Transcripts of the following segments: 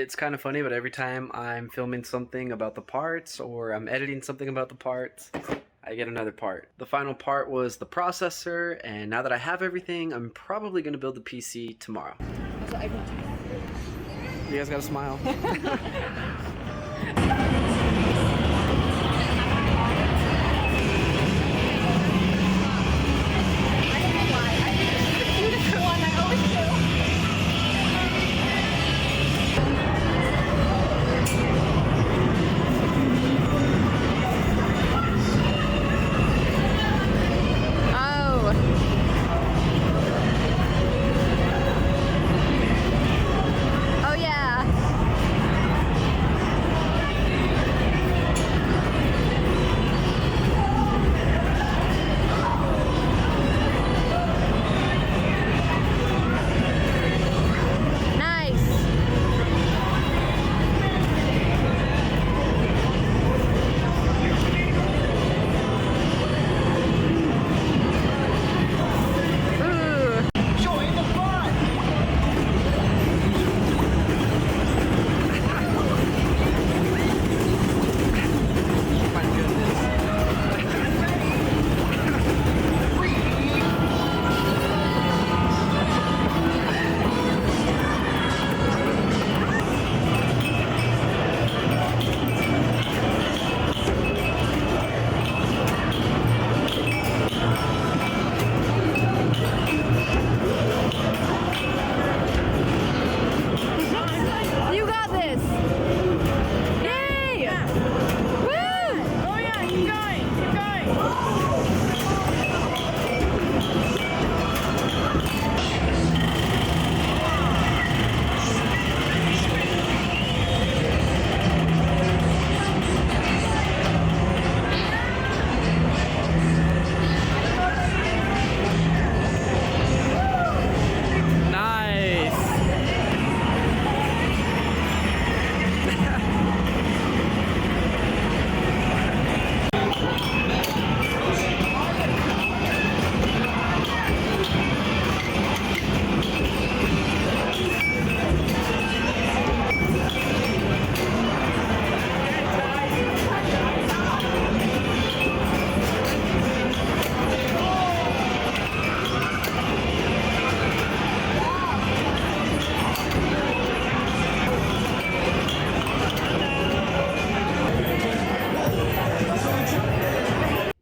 It's kind of funny, but every time I'm filming something about the parts or I'm editing something about the parts, I get another part. The final part was the processor, and now that I have everything, I'm probably going to build the PC tomorrow. You guys gotta smile.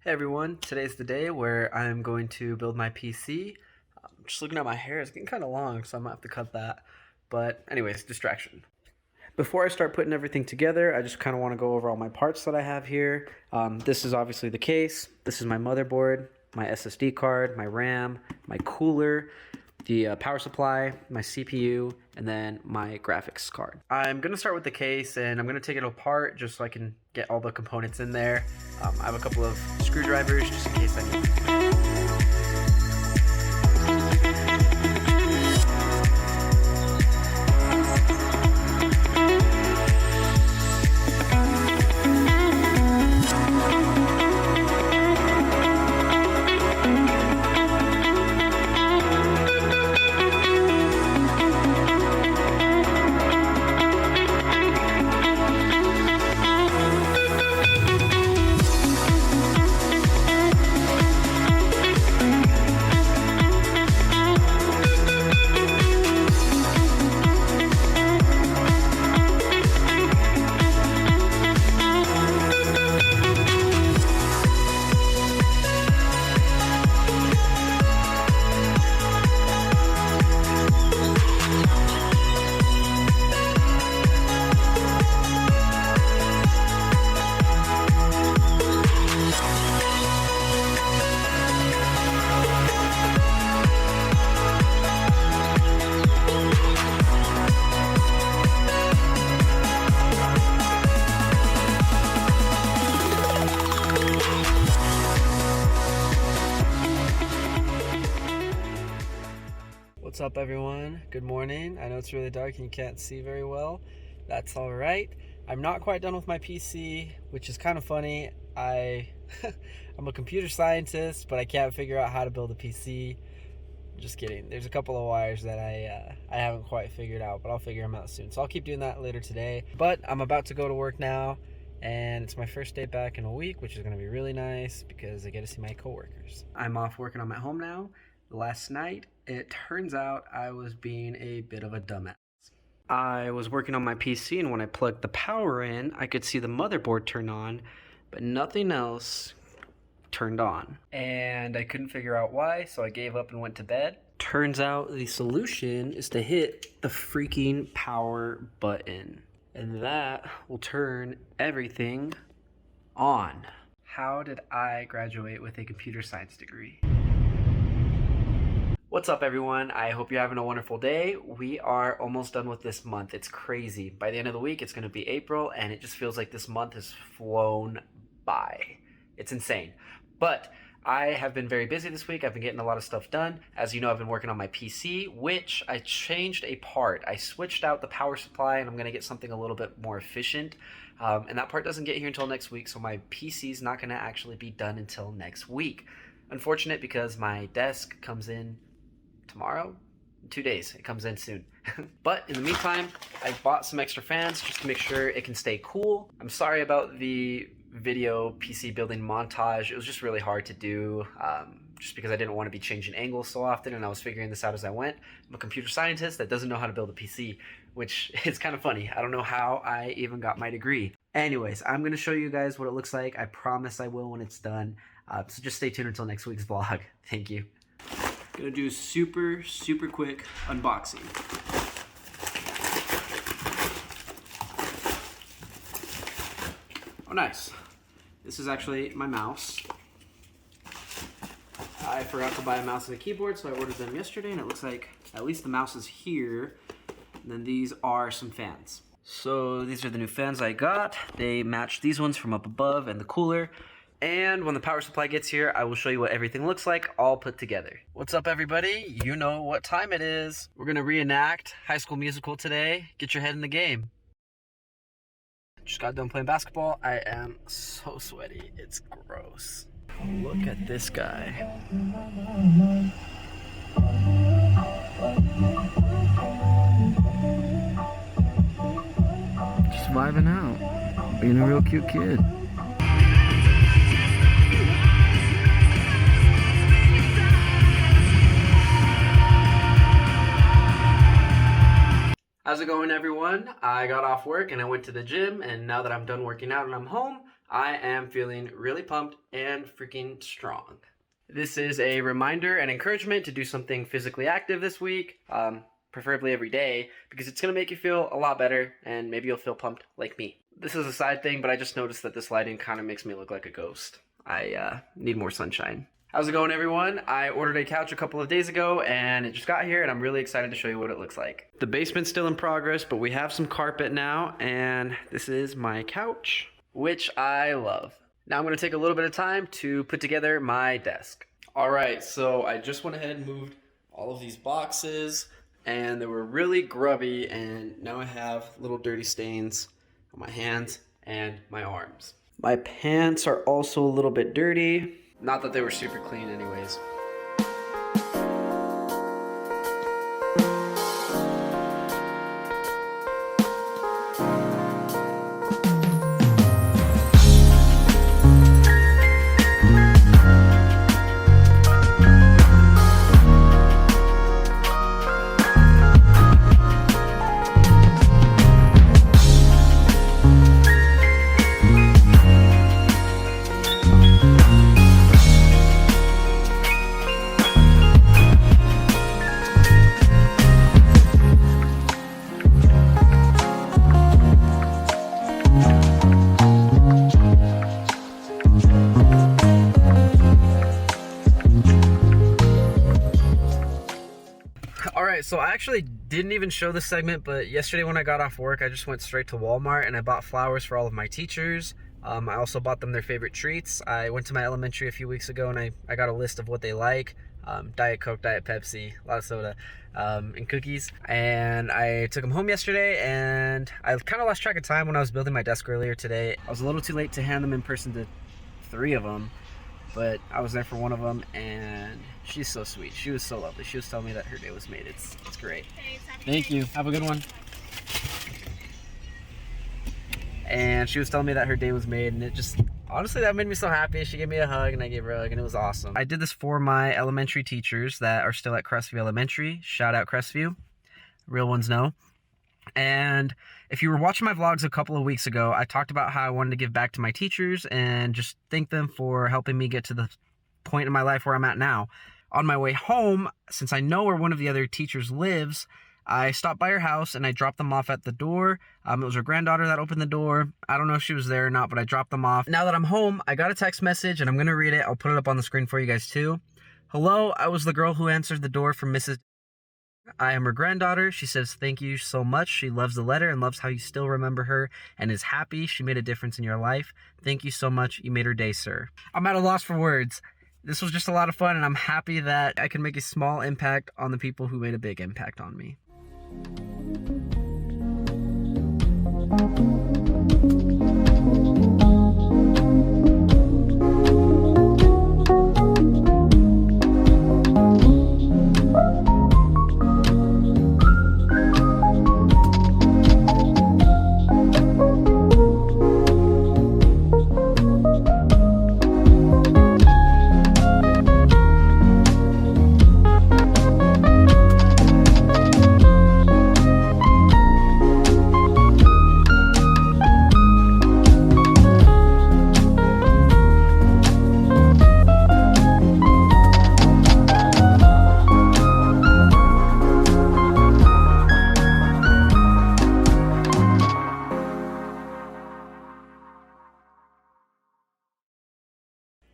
Hey everyone, today's the day where I'm going to build my PC. Just looking at my hair, it's getting kind of long, so I might have to cut that. But anyways, distraction. Before I start putting everything together, I just kind of want to go over all my parts that I have here. This is obviously the case. This is my motherboard, my SSD card, my RAM, my cooler, the power supply, my CPU, and then my graphics card. I'm going to start with the case, and I'm going to take it apart just so I can get all the components in there. I have a couple of screwdrivers just in case I need them. What's up everyone? Good morning. I know it's really dark and you can't see very well. That's all right. I'm not quite done with my PC, which is kind of funny. I'm a computer scientist, but I can't figure out how to build a PC. Just kidding. There's a couple of wires that I haven't quite figured out, but I'll figure them out soon. So I'll keep doing that later today. But I'm about to go to work now, and it's my first day back in a week, which is going to be really nice because I get to see my coworkers. I'm off working on my home now. Last night, it turns out I was being a bit of a dumbass. I was working on my PC, and when I plugged the power in, I could see the motherboard turn on, but nothing else turned on. And I couldn't figure out why, so I gave up and went to bed. Turns out the solution is to hit the freaking power button, and that will turn everything on. How did I graduate with a computer science degree? What's up, everyone? I hope you're having a wonderful day. We are almost done with this month. It's crazy. By the end of the week, it's going to be April, and it just feels like this month has flown by. It's insane. But I have been very busy this week. I've been getting a lot of stuff done. As you know, I've been working on my PC, which I changed a part. I switched out the power supply, and I'm going to get something a little bit more efficient. And that part doesn't get here until next week, so my PC is not going to actually be done until next week. Unfortunate, because my desk comes in tomorrow, 2 days. It comes in soon. But in the meantime, I bought some extra fans just to make sure it can stay cool. I'm sorry about the video PC building montage. It was just really hard to do, just because I didn't want to be changing angles so often, and I was figuring this out as I went. I'm a computer scientist that doesn't know how to build a PC, which is kind of funny. I don't know how I even got my degree. Anyways, I'm going to show you guys what it looks like. I promise I will when it's done. So just stay tuned until next week's vlog. Thank you. Gonna do super quick unboxing. Oh, nice. This is actually my mouse. I forgot to buy a mouse and a keyboard, so I ordered them yesterday, and it looks like at least the mouse is here. And then these are some fans. So these are the new fans I got. They match these ones from up above and the cooler. And when the power supply gets here, I will show you what everything looks like all put together. What's up, everybody? You know what time it is. We're gonna reenact High School Musical today. Get your head in the game. Just got done playing basketball. I am so sweaty. It's gross. Look at this guy. Just vibing out. Being a real cute kid. How's it going, everyone? I got off work and I went to the gym, and now that I'm done working out and I'm home, I am feeling really pumped and freaking strong. This is a reminder and encouragement to do something physically active this week, preferably every day, because it's going to make you feel a lot better, and maybe you'll feel pumped like me. This is a side thing, but I just noticed that this lighting kind of makes me look like a ghost. I need more sunshine. How's it going, everyone? I ordered a couch a couple of days ago, and it just got here, and I'm really excited to show you what it looks like. The basement's still in progress, but we have some carpet now, and this is my couch, which I love. Now I'm going to take a little bit of time to put together my desk. All right, so I just went ahead and moved all of these boxes, and they were really grubby, and now I have little dirty stains on my hands and my arms. My pants are also a little bit dirty. Not that they were super clean anyways. Alright, so I actually didn't even show this segment, but yesterday when I got off work, I just went straight to Walmart and I bought flowers for all of my teachers. I also bought them their favorite treats. I went to my elementary a few weeks ago and I got a list of what they like. Diet Coke, Diet Pepsi, a lot of soda, and cookies. And I took them home yesterday, and I kind of lost track of time when I was building my desk earlier today. I was a little too late to hand them in person to 3 of them. but I was there for one of them, and she's so sweet. She was so lovely. She was telling me that her day was made. It's great. Thank you. Have a good one. And she was telling me that her day was made, and it just, honestly, that made me so happy. She gave me a hug, and I gave her a hug, and it was awesome. I did this for my elementary teachers that are still at Crestview Elementary. Shout out Crestview. Real ones know. And if you were watching my vlogs a couple of weeks ago, I talked about how I wanted to give back to my teachers and just thank them for helping me get to the point in my life where I'm at now. On my way home, since I know where one of the other teachers lives, I stopped by her house and I dropped them off at the door. It was her granddaughter that opened the door. I don't know if she was there or not, but I dropped them off. Now that I'm home, I got a text message and I'm going to read it. I'll put it up on the screen for you guys too. Hello, I was the girl who answered the door for Mrs. I am her granddaughter. She says thank you so much. She loves the letter and loves how you still remember her and is happy she made a difference in your life. Thank you so much. You made her day, sir. I'm at a loss for words. This was just a lot of fun, and I'm happy that I can make a small impact on the people who made a big impact on me.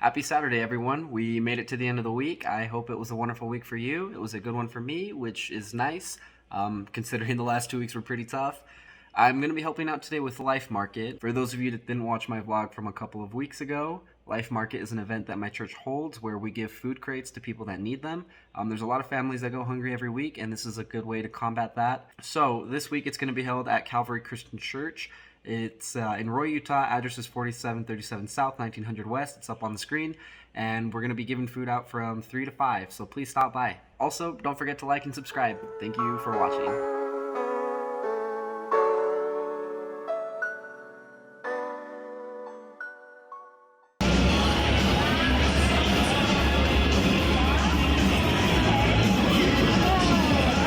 Happy Saturday, everyone. We made it to the end of the week. I hope it was a wonderful week for you. It was a good one for me, which is nice, considering the last 2 weeks were pretty tough. I'm going to be helping out today with Life Market. For those of you that didn't watch my vlog from a couple of weeks ago, Life Market is an event that my church holds where we give food crates to people that need them. There's a lot of families that go hungry every week, and this is a good way to combat that. So this week it's going to be held at Calvary Christian Church. It's in Roy, Utah. Address is 4737 South, 1900 West. It's up on the screen. And we're going to be giving food out from 3 to 5, so please stop by. Also, don't forget to like and subscribe. Thank you for watching.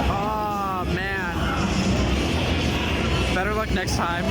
Oh, man. Better luck next time.